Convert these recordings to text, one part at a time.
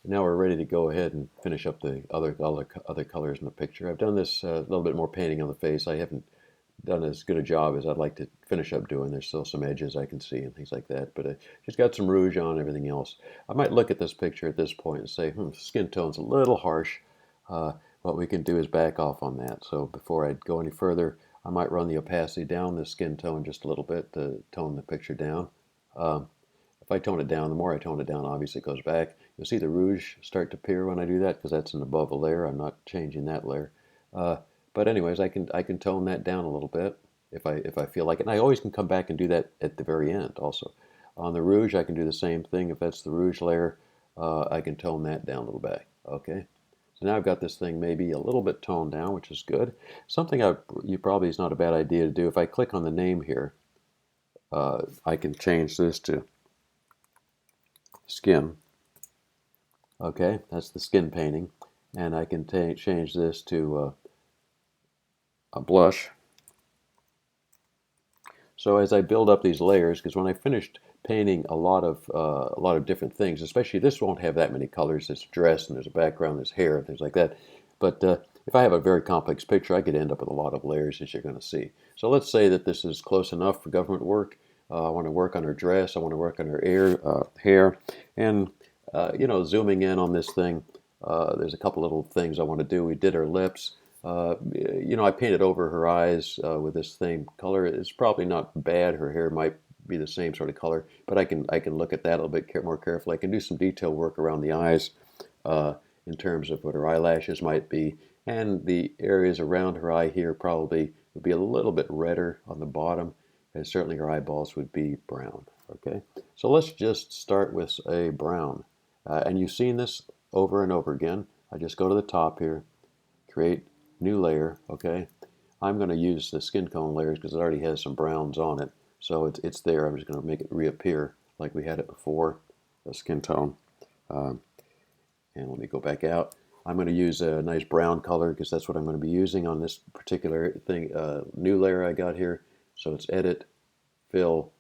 now we're ready to go ahead and finish up the other colors in the picture. I've done this a little bit more painting on the face. I haven't done as good a job as I'd like to finish up doing. There's still some edges I can see and things like that, but I just got some rouge on everything else. I might look at this picture at this point and say, skin tone's a little harsh. What we can do is back off on that. So before I go any further, I might run the opacity down the skin tone just a little bit to tone the picture down. Um, if I tone it down, the more I tone it down, obviously it goes back. You'll see the rouge start to appear when I do that because that's an above a layer. I'm not changing that layer. Uh, but anyways, I can tone that down a little bit if I feel like it. And I always can come back and do that at the very end also. On the rouge, I can do the same thing. If that's the rouge layer, I can tone that down a little bit. Okay. So now I've got this thing maybe a little bit toned down, which is good. Something you probably is not a bad idea to do. If I click on the name here, I can change this to skin. Okay, that's the skin painting. And I can change this to a blush. So as I build up these layers, because when I finished painting a lot of different things, especially this won't have that many colors. There's a dress and there's a background, there's hair and things like that. But if I have a very complex picture, I could end up with a lot of layers, as you're going to see. So let's say that this is close enough for government work. I want to work on her dress. I want to work on her hair. And, zooming in on this thing, there's a couple little things I want to do. We did her lips. I painted over her eyes with this same color. It's probably not bad. Her hair might be the same sort of color, but I can look at that a little bit more carefully. I can do some detail work around the eyes uh, in terms of what her eyelashes might be, and the areas around her eye here probably would be a little bit redder on the bottom, and certainly her eyeballs would be brown. Okay, so let's just start with a brown, and you've seen this over and over again. I just go to the top here, create new layer. Okay, I'm going to use the skin tone layers because it already has some browns on it, so it's there. I'm just going to make it reappear like we had it before, the skin tone. Um, and let me go back out. I'm going to use a nice brown color because that's what I'm going to be using on this particular thing. New layer I got here. So it's edit, fill,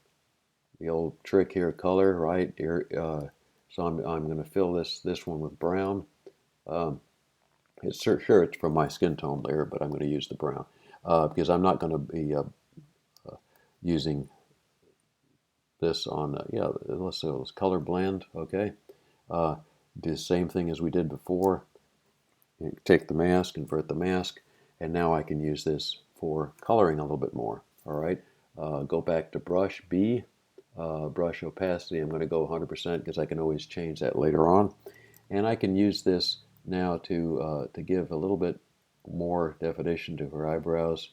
the old trick here, color, right? Here, so I'm going to fill this one with brown. Um, it's sure it's from my skin tone layer, but I'm going to use the brown because I'm not going to be using this on, let's say let's color blend, okay? Do the same thing as we did before. Take the mask, convert the mask, and now I can use this for coloring a little bit more, all right? Go back to brush B, brush opacity. I'm going to go 100% because I can always change that later on. And I can use this now to give a little bit more definition to her eyebrows.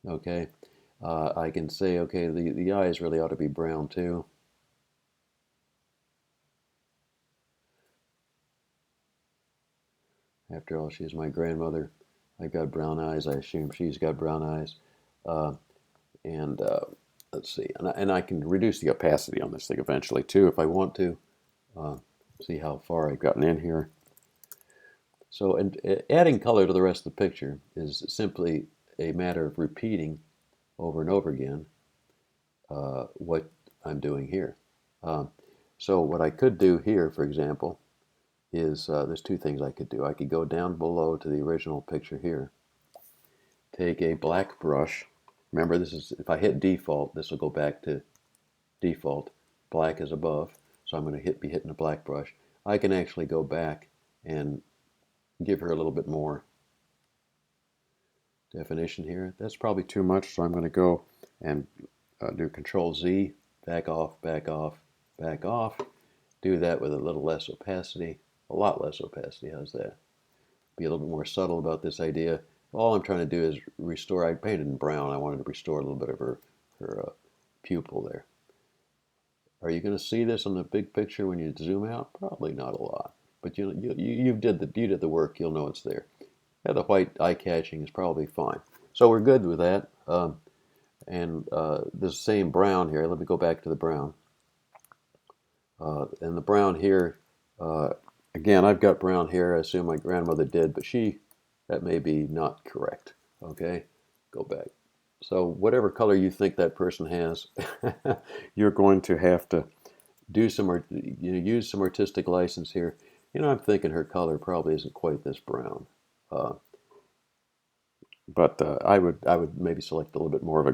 Okay, I can say, okay, the eyes really ought to be brown too. After all, she's my grandmother. I've got brown eyes. I assume she's got brown eyes. Uh, and let's see, and I can reduce the opacity on this thing eventually too if I want to. Uh, see how far I've gotten in here. So, and adding color to the rest of the picture is simply a matter of repeating over and over again what I'm doing here. Um, so what I could do here, for example, is there's two things I could do. I could go down below to the original picture here, take a black brush. Remember, this is if I hit default, this will go back to default. Black is above, so I'm going to be hitting a black brush. I can actually go back and give her a little bit more definition here. That's probably too much, so I'm going to go and do Control Z, back off, back off, back off. Do that with a little less opacity, a lot less opacity. How's that? Be a little bit more subtle about this idea. All I'm trying to do is restore. I painted in brown. I wanted to restore a little bit of her pupil there. Are you going to see this on the big picture when you zoom out? Probably not a lot, but you did the work. You'll know it's there. Yeah, the white eye catching is probably fine. So we're good with that. And the same brown here. Let me go back to the brown. And the brown here, again, I've got brown hair. I assume my grandmother did, but that may be not correct. Okay, go back. So whatever color you think that person has, you're going to have to do some use some artistic license here. I'm thinking her color probably isn't quite this brown, uh, but I would maybe select a little bit more of a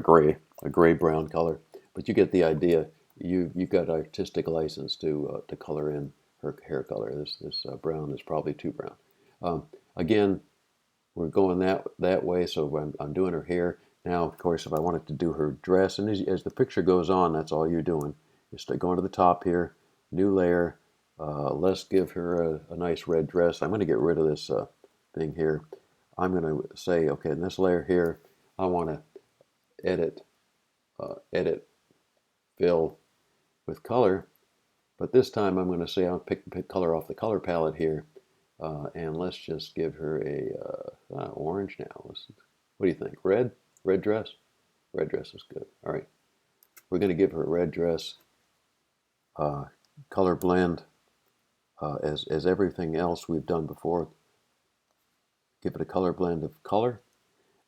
gray brown color. But you get the idea. You've got artistic license to color in her hair color. This brown is probably too brown. Again, we're going that way. So I'm doing her hair now. Of course, if I wanted to do her dress, and as the picture goes on, that's all you're doing. Just going to the top here, new layer. Let's give her a nice red dress. I'm going to get rid of this thing here. I'm going to say, okay, in this layer here, I want to edit, fill with color. But this time I'm going to say I'll pick color off the color palette here. And let's just give her a orange now. What do you think? Red? Red dress? Red dress is good. All right. We're going to give her a red dress. Color blend as everything else we've done before. Give it a color blend of color.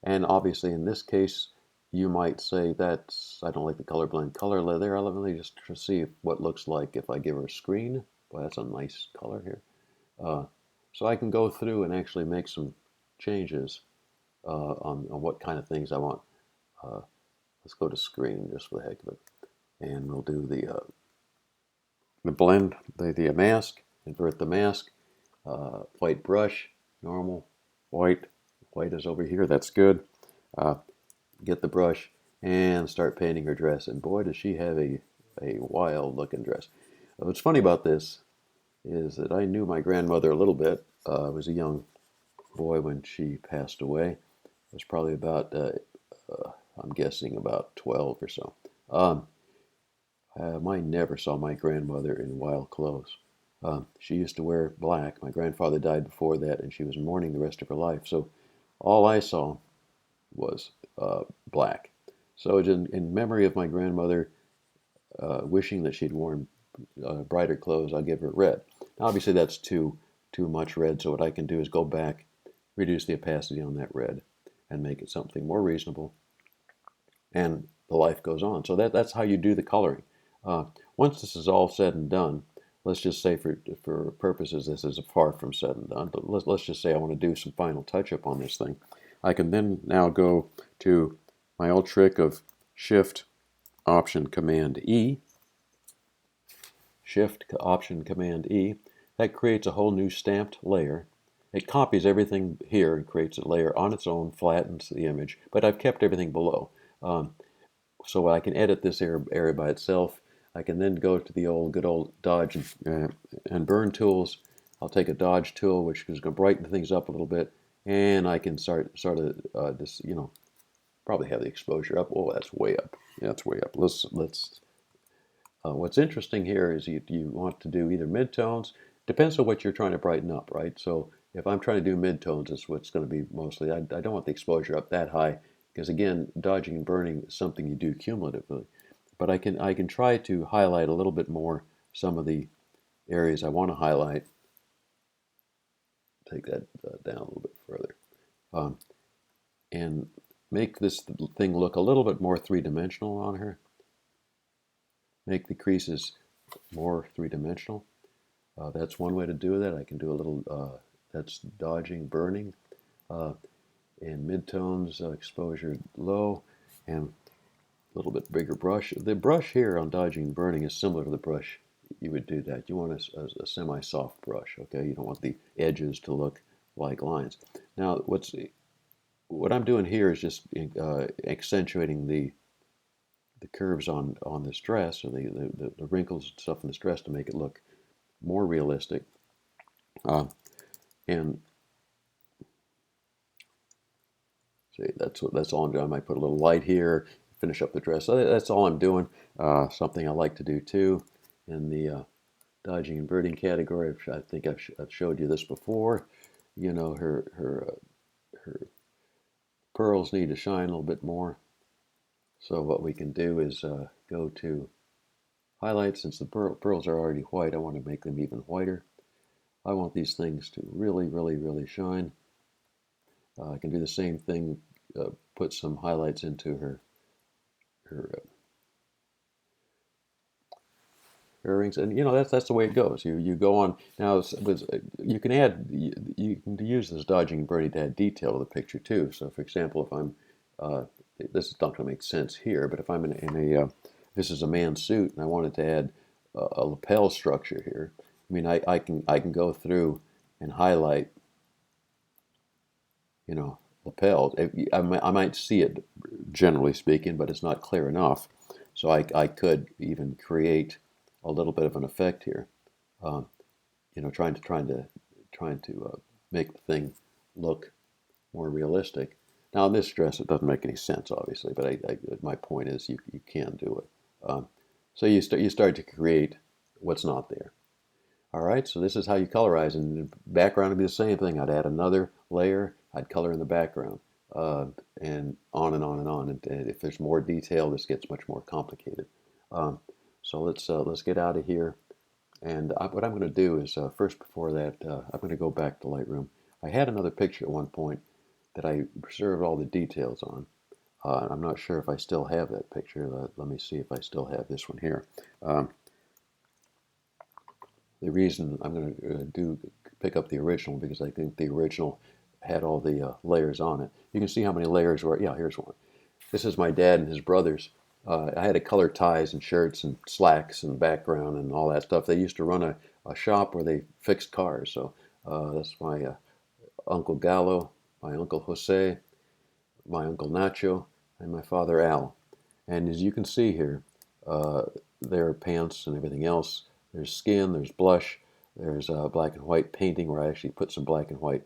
And obviously in this case, you might say I don't like the color blend color there. Let me just see what it looks like if I give her a screen. Boy, that's a nice color here. So I can go through and actually make some changes on what kind of things I want. Let's go to screen just for the heck of it. And we'll do the blend, the mask, invert the mask, white brush, normal, white is over here, that's good. Get the brush and start painting her dress. And boy, does she have a wild looking dress. What's funny about this is that I knew my grandmother a little bit. I was a young boy when she passed away. I was probably about, I'm guessing about 12 or so. I never saw my grandmother in wild clothes. She used to wear black. My grandfather died before that, and she was mourning the rest of her life. So all I saw was black. So in memory of my grandmother, wishing that she'd worn brighter clothes, I'll give her red. Now, obviously, that's too much red. So what I can do is go back, reduce the opacity on that red, and make it something more reasonable. And the life goes on. So that's how you do the coloring. Once this is all said and done, let's just say for purposes this is far from said and done, but let's just say I want to do some final touch-up on this thing. I can then now go to my old trick of Shift, Option, Command E. Shift, Option, Command E. That creates a whole new stamped layer. It copies everything here and creates a layer on its own, flattens the image, but I've kept everything below. So I can edit this area by itself. I can then go to the good old dodge and burn tools. I'll take a dodge tool, which is going to brighten things up a little bit, and I can start of this, probably have the exposure up. Oh, that's way up. Yeah, that's way up. Let's. What's interesting here is you want to do either midtones. Depends on what you're trying to brighten up, right? So if I'm trying to do midtones, that's what's going to be mostly. I don't want the exposure up that high because again, dodging and burning is something you do cumulatively. But I can try to highlight a little bit more some of the areas I want to highlight. Take that down a little bit further, and make this thing look a little bit more three-dimensional on her. Make the creases more three-dimensional. That's one way to do that. I can do a little, that's dodging, burning, and midtones, exposure low, and a little bit bigger brush. The brush here on dodging and burning is similar to the brush you would do that. You want a semi-soft brush, okay? You don't want the edges to look like lines. Now, what I'm doing here is just accentuating the curves on this dress, or the wrinkles and stuff in this dress to make it look more realistic. And see, that's all I'm doing. I might put a little light here, finish up the dress. So that's all I'm doing. Something I like to do too in the dodging and burning category. I think I've showed you this before. Her pearls need to shine a little bit more. So what we can do is go to highlight. Since the pearls are already white, I want to make them even whiter. I want these things to really, really, really shine. I can do the same thing put some highlights into her earrings, and that's the way it goes. You go on now. You can add you can use this dodging and burning to add detail to the picture too. So, for example, if I'm this is not going to make sense here, but if I'm in a this is a man's suit and I wanted to add a lapel structure here. I mean, I can go through and highlight, lapels. I might see it generally speaking, but it's not clear enough. So I could even create a little bit of an effect here. Um, trying to make the thing look more realistic. Now in this dress, it doesn't make any sense, obviously, but my point is you can do it. So you start to create what's not there. All right, so this is how you colorize, and the background would be the same thing. I'd add another layer, I'd color in the background, and on and on and on. And if there's more detail, this gets much more complicated. Um, so let's get out of here. And what I'm going to do is first, before that, I'm going to go back to Lightroom. I had another picture at one point that I preserved all the details on. I'm not sure if I still have that picture. Let me see if I still have this one here. Um, the reason I'm going to pick up the original because I think the original had all the layers on it. You can see how many layers were. Yeah, here's one. This is my dad and his brothers. I had to color ties and shirts and slacks and background and all that stuff. They used to run a shop where they fixed cars. So that's my Uncle Gallo, my Uncle Jose, my Uncle Nacho, and my father Al. And as you can see here, uh, there are pants and everything else. There's skin, there's blush, there's black and white painting where I actually put some black and white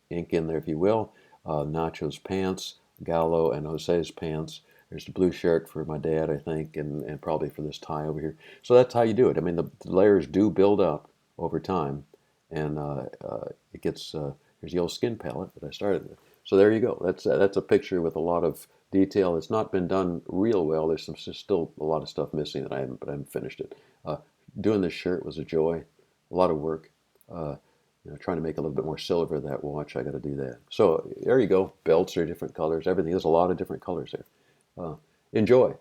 ink in there, if you will. Nacho's pants, Gallo and Jose's pants. There's the blue shirt for my dad, I think, and probably for this tie over here. So that's how you do it. I mean, the layers do build up over time, and it gets, here's the old skin palette that I started with. So there you go. That's a picture with a lot of detail. It's not been done real well. There's still a lot of stuff missing that but I haven't finished it. Doing this shirt was a joy, a lot of work. Uh, trying to make a little bit more silver of that watch. I got to do that. So there you go. Belts are different colors. Everything. There's a lot of different colors there. Uh, Enjoy.